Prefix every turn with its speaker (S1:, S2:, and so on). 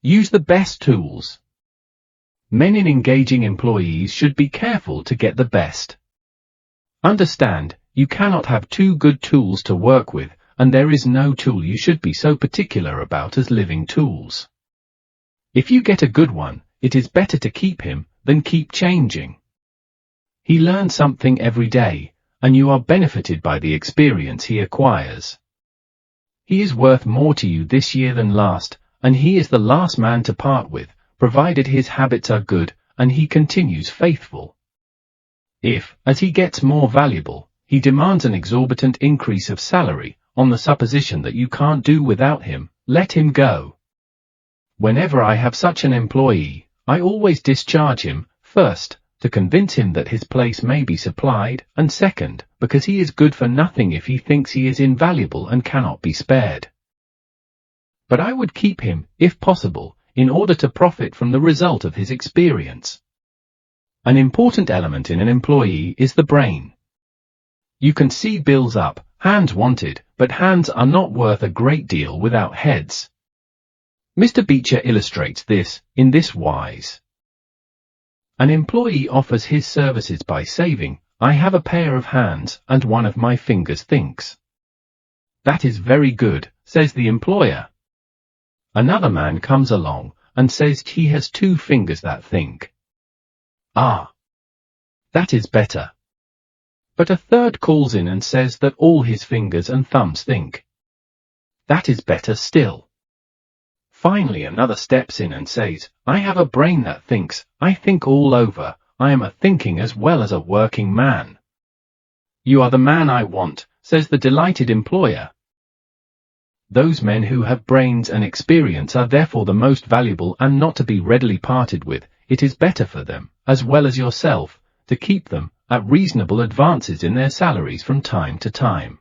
S1: Use the best tools. Men in engaging employees should be careful to get the best. Understand, you cannot have two good tools to work with, and there is no tool you should be so particular about as living tools. If you get a good one, it is better to keep him than keep changing. He learns something every day, and you are benefited by the experience he acquires. He is worth more to you this year than last, and he is the last man to part with, provided his habits are good, and he continues faithful. If, as he gets more valuable, he demands an exorbitant increase of salary, on the supposition that you can't do without him, let him go. Whenever I have such an employee, I always discharge him, first, to convince him that his place may be supplied, and second, because he is good for nothing if he thinks he is invaluable and cannot be spared. But I would keep him, if possible, in order to profit from the result of his experience. An important element in an employee is the brain. You can see bills up, hands wanted, but hands are not worth a great deal without heads. Mr. Beecher illustrates this, in this wise. An employee offers his services by saying, "I have a pair of hands, and one of my fingers thinks." "That is very good," says the employer. Another man comes along, and says he has two fingers that think. "Ah, that is better." But a third calls in and says that all his fingers and thumbs think. "That is better still." Finally another steps in and says, "I have a brain that thinks, I think all over, I am a thinking as well as a working man." "You are the man I want," says the delighted employer. Those men who have brains and experience are therefore the most valuable and not to be readily parted with. It is better for them, as well as yourself, to keep them, at reasonable advances in their salaries from time to time.